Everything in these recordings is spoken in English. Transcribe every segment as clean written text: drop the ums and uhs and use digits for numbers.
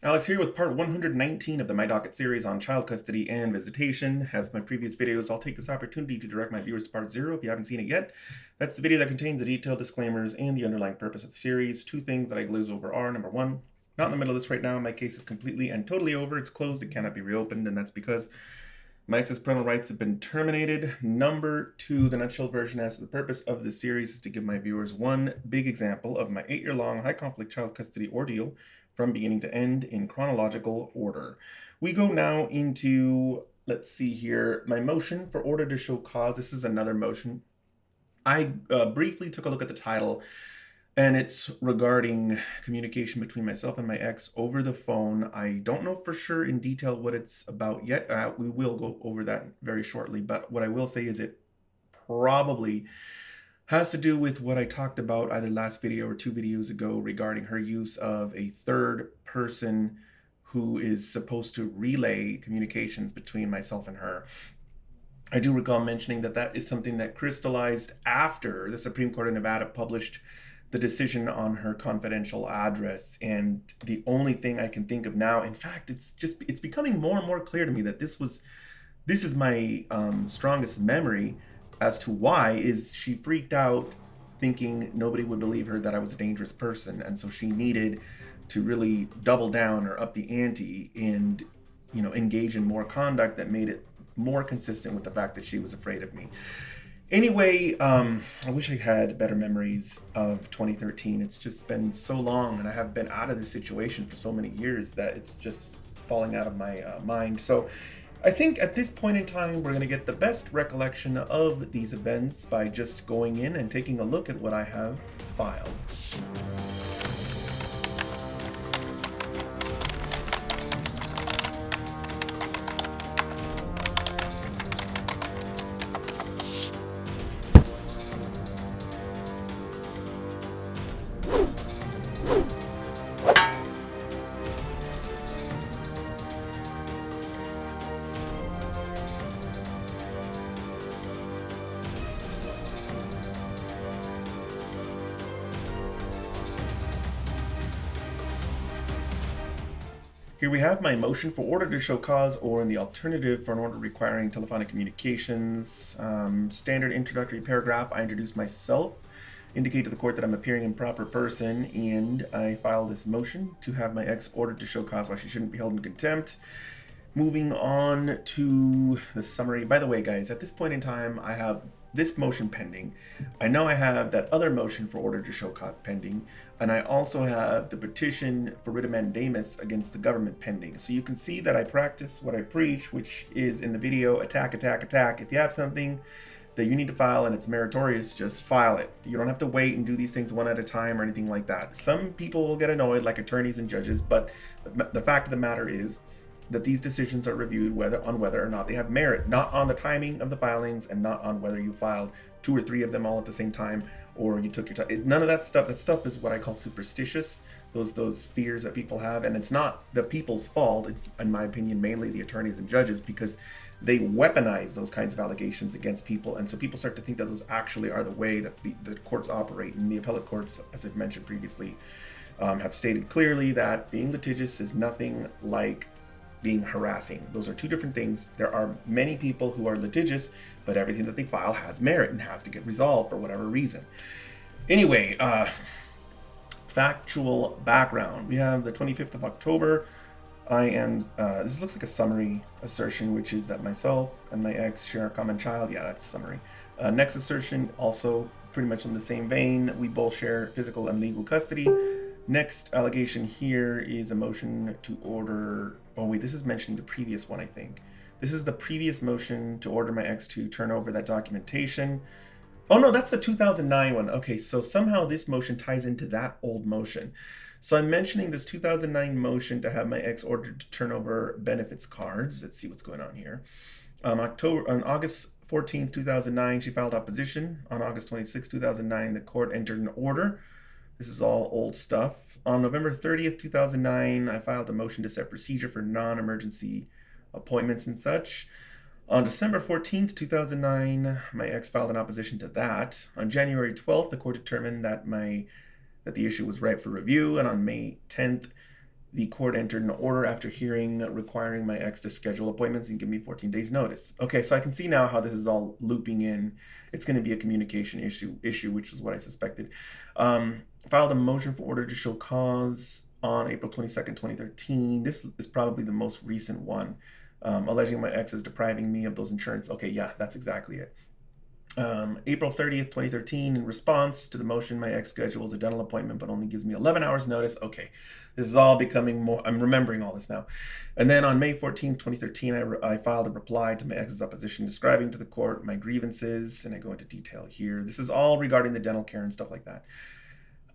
Alex here with part 119 of the My Docket series on child custody and visitation. As my previous videos, I'll take this opportunity to direct my viewers to part 0 if you haven't seen it yet. That's the video that contains the detailed disclaimers and the underlying purpose of the series. Two things that I glaze over are, number one, not in the middle of this right now. My case is completely and totally over. It's closed. It cannot be reopened, and that's because my ex's parental rights have been terminated. Number two, the nutshell version as to the purpose of this series is to give my viewers one big example of my 8-year-long high-conflict child custody ordeal from beginning to end in chronological order. We go now into, let's see here, my motion for order to show cause. This is another motion. I briefly took a look at the title, and it's regarding communication between myself and my ex over the phone. I don't know for sure in detail what it's about yet. We will go over that very shortly, but what I will say is it probably has to do with what I talked about either last video or 2 videos ago regarding her use of a third person who is supposed to relay communications between myself and her. I do recall mentioning that that is something that crystallized after the Supreme Court of Nevada published the decision on her confidential address. And the only thing I can think of now, in fact, it's becoming more and more clear to me that this is my strongest memory as to why is she freaked out thinking nobody would believe her that I was a dangerous person. And so she needed to really double down or up the ante and, engage in more conduct that made it more consistent with the fact that she was afraid of me. Anyway, I wish I had better memories of 2013. It's just been so long, and I have been out of this situation for so many years that it's just falling out of my mind. So I think at this point in time, we're going to get the best recollection of these events by just going in and taking a look at what I have filed. Here we have my motion for order to show cause, or in the alternative for an order requiring telephonic communications. Standard introductory paragraph. I introduce myself, indicate to the court that I'm appearing in proper person, and I file this motion to have my ex ordered to show cause why she shouldn't be held in contempt. Moving on to the summary. By the way, guys, at this point in time, I have this motion pending. I know I have that other motion for order to show cause pending, and I also have the petition for writ of mandamus against the government pending. So you can see that I practice what I preach, which is in the video, attack, attack, attack. If you have something that you need to file and it's meritorious, just file it. You don't have to wait and do these things one at a time or anything like that. Some people will get annoyed, like attorneys and judges, but the fact of the matter is that these decisions are reviewed on whether or not they have merit, not on the timing of the filings and not on whether you filed 2 or 3 of them all at the same time or you took your time. None of that stuff. That stuff is what I call superstitious. Those fears that people have, and it's not the people's fault. It's, in my opinion, mainly the attorneys and judges, because they weaponize those kinds of allegations against people, and so people start to think that those actually are the way that the courts operate. And the appellate courts, as I've mentioned previously, have stated clearly that being litigious is nothing like being harassing. Those are 2 different things. There are many people who are litigious, but everything that they file has merit and has to get resolved for whatever reason. Anyway, factual background. We have the 25th of October. This looks like a summary assertion, which is that myself and my ex share a common child. Yeah, that's a summary. Next assertion, also pretty much in the same vein. We both share physical and legal custody. Next allegation here is a motion to order. Oh wait, this is mentioning the previous one, I think. This is the previous motion to order my ex to turn over that documentation. Oh no, that's the 2009 one. Okay, so somehow this motion ties into that old motion. So I'm mentioning this 2009 motion to have my ex ordered to turn over benefits cards. Let's see what's going on here. On August 14th, 2009, she filed opposition. On August 26th, 2009, the court entered an order. This is all old stuff. On November 30th, 2009, I filed a motion to set procedure for non-emergency appointments and such. On December 14th, 2009, my ex filed an opposition to that. On January 12th, the court determined that the issue was ripe for review, and on May 10th, The court entered an order after hearing requiring my ex to schedule appointments and give me 14 days notice. Okay, so I can see now how this is all looping in. It's going to be a communication issue, which is what I suspected. Filed a motion for order to show cause on April 22nd, 2013. This is probably the most recent one, alleging my ex is depriving me of those insurance. Okay, yeah, that's exactly it. April 30th, 2013, in response to the motion, my ex schedules a dental appointment but only gives me 11 hours notice. Okay, this is all becoming more, I'm remembering all this now. And then on May 14th, 2013, I filed a reply to my ex's opposition describing to the court my grievances, and I go into detail here. This is all regarding the dental care and stuff like that.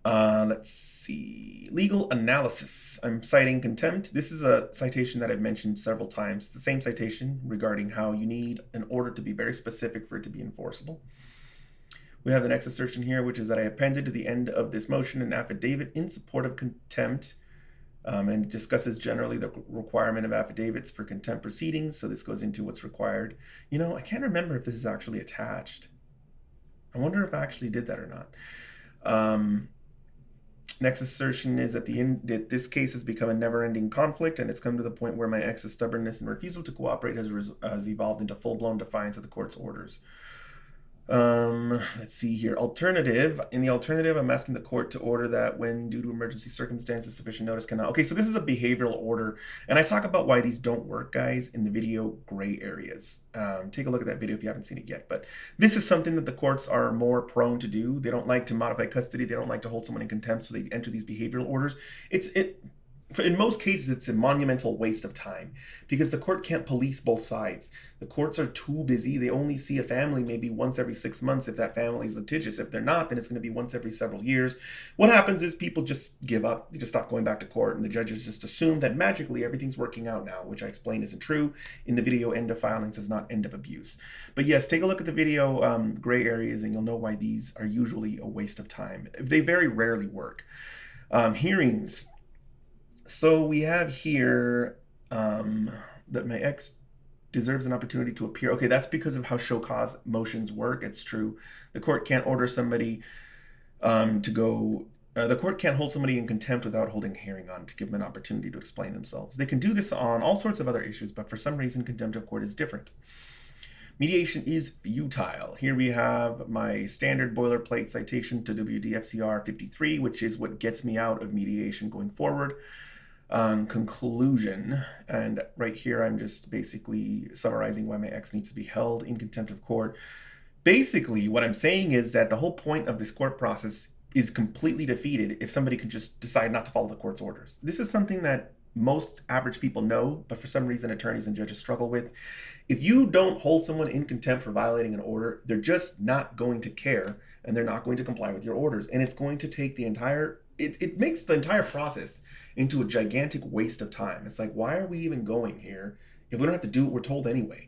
Let's see. Legal analysis. I'm citing contempt. This is a citation that I've mentioned several times. It's the same citation regarding how you need an order to be very specific for it to be enforceable. We have the next assertion here, which is that I appended to the end of this motion an affidavit in support of contempt, and discusses generally the requirement of affidavits for contempt proceedings. So this goes into what's required. You know, I can't remember if this is actually attached. I wonder if I actually did that or not. Next assertion is that that this case has become a never-ending conflict, and it's come to the point where my ex's stubbornness and refusal to cooperate has evolved into full-blown defiance of the court's orders. Let's see here. Alternative. In the alternative, I'm asking the court to order that when due to emergency circumstances, sufficient notice cannot. Okay, so this is a behavioral order, and I talk about why these don't work, guys, in the video gray areas. Take a look at that video if you haven't seen it yet. But this is something that the courts are more prone to do. They don't like to modify custody. They don't like to hold someone in contempt, so they enter these behavioral orders. In most cases, it's a monumental waste of time because the court can't police both sides. The courts are too busy. They only see a family maybe once every 6 months if that family is litigious. If they're not, then it's going to be once every several years. What happens is people just give up. They just stop going back to court, and the judges just assume that magically everything's working out now, which I explained isn't true. In the video, end of filings is not end of abuse. But yes, take a look at the video gray areas, and you'll know why these are usually a waste of time. They very rarely work. Hearings. So we have here that my ex deserves an opportunity to appear. Okay, that's because of how show cause motions work. It's true. The court can't order somebody to go. The court can't hold somebody in contempt without holding a hearing on to give them an opportunity to explain themselves. They can do this on all sorts of other issues, but for some reason, contempt of court is different. Mediation is futile. Here we have my standard boilerplate citation to WDFCR 53, which is what gets me out of mediation going forward. Conclusion, and right here I'm just basically summarizing why my ex needs to be held in contempt of court. Basically, what I'm saying is that the whole point of this court process is completely defeated if somebody can just decide not to follow the court's orders. This is something that most average people know, but for some reason attorneys and judges struggle with. If you don't hold someone in contempt for violating an order, they're just not going to care, and they're not going to comply with your orders. And it's going to take the entire, it makes the entire process into a gigantic waste of time. It's like, why are we even going here if we don't have to do what we're told anyway?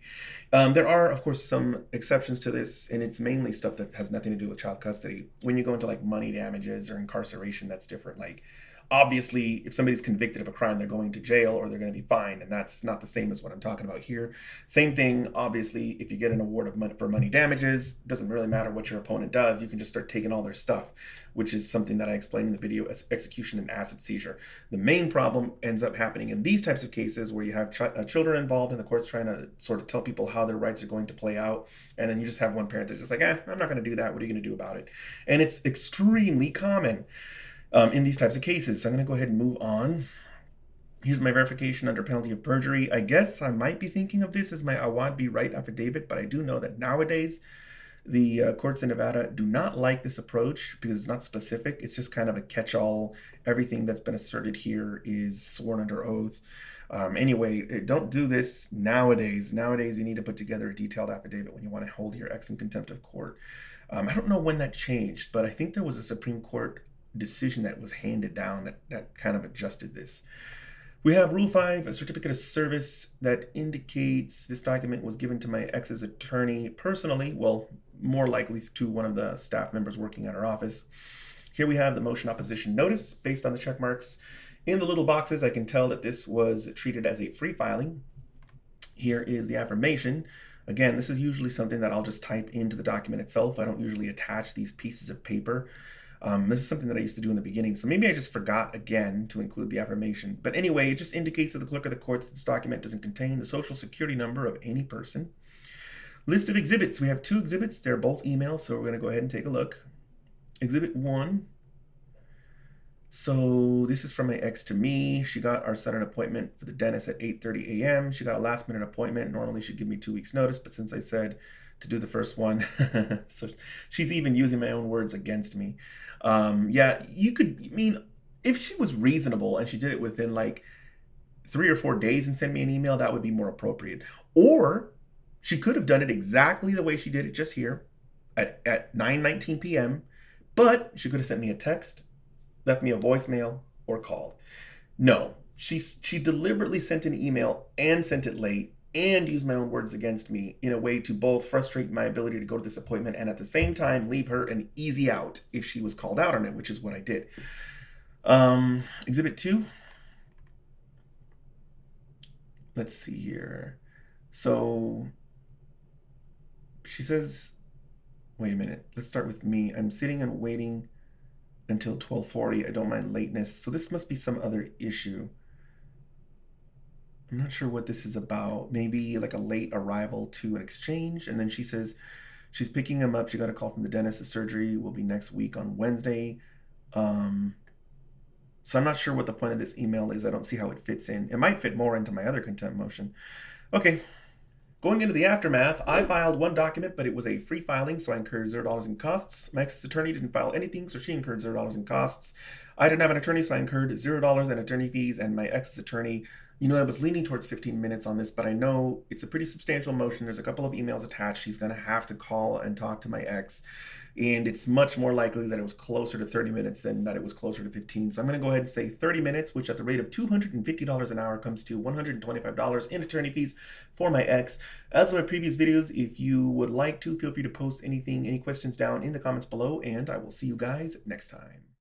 There are, of course, some exceptions to this, and it's mainly stuff that has nothing to do with child custody. When you go into like money damages or incarceration, that's different. Like, obviously, if somebody's convicted of a crime, they're going to jail or they're going to be fined, and that's not the same as what I'm talking about here. Same thing, obviously, if you get an award of money for money damages, doesn't really matter what your opponent does. You can just start taking all their stuff, which is something that I explained in the video as execution and asset seizure. The main problem ends up happening in these types of cases where you have children involved and the court's trying to sort of tell people how their rights are going to play out, and then you just have one parent that's just like, I'm not going to do that. What are you going to do about it? And it's extremely common in these types of cases. So I'm going to go ahead and move on. Here's my verification under penalty of perjury. I guess I might be thinking of this as my Awad be right affidavit, but I do know that nowadays the courts in Nevada do not like this approach because it's not specific. It's just kind of a catch-all. Everything that's been asserted here is sworn under oath. Anyway, don't do this nowadays. Nowadays, you need to put together a detailed affidavit when you want to hold your ex in contempt of court. I don't know when that changed, but I think there was a Supreme Court decision that was handed down that kind of adjusted this. We have Rule 5, a certificate of service that indicates this document was given to my ex's attorney personally, well, more likely to one of the staff members working at our office. Here we have the motion opposition notice based on the check marks. In the little boxes, I can tell that this was treated as a free filing. Here is the affirmation. Again, this is usually something that I'll just type into the document itself. I don't usually attach these pieces of paper. This is something that I used to do in the beginning, so maybe I just forgot again to include the affirmation. But anyway, it just indicates to the clerk of the court that this document doesn't contain the social security number of any person. List of exhibits. We have 2 exhibits. They're both emails, so we're going to go ahead and take a look. Exhibit 1. So this is from my ex to me. She got our son an appointment for the dentist at 8:30 a.m. She got a last minute appointment. Normally she'd give me 2 weeks notice, but since I said to do the first one, so she's even using my own words against me. Yeah, you could, I mean, if she was reasonable and she did it within like 3 or 4 days and sent me an email, that would be more appropriate. Or she could have done it exactly the way she did it just here at 9:19 p.m., but she could have sent me a text, left me a voicemail, or called. No, she deliberately sent an email and sent it late and used my own words against me in a way to both frustrate my ability to go to this appointment and at the same time leave her an easy out if she was called out on it, which is what I did. Exhibit 2. Let's see here. So she says, wait a minute, let's start with me. I'm sitting and waiting until 12:40. I don't mind lateness. So this must be some other issue. I'm not sure what this is about. Maybe like a late arrival to an exchange. And then she says she's picking him up. She got a call from the dentist. The surgery will be next week on Wednesday. So I'm not sure what the point of this email is. I don't see how it fits in. It might fit more into my other contempt motion. Okay. Going into the aftermath, I filed 1 document, but it was a free filing, so I incurred $0 in costs. My ex's attorney didn't file anything, so she incurred $0 in costs. I didn't have an attorney, so I incurred $0 in attorney fees, and my ex's attorney, I was leaning towards 15 minutes on this, but I know it's a pretty substantial motion. There's a couple of emails attached. She's going to have to call and talk to my ex, and it's much more likely that it was closer to 30 minutes than that it was closer to 15. So I'm going to go ahead and say 30 minutes, which at the rate of $250 an hour comes to $125 in attorney fees for my ex. As with my previous videos, if you would like to, feel free to post anything, any questions down in the comments below, and I will see you guys next time.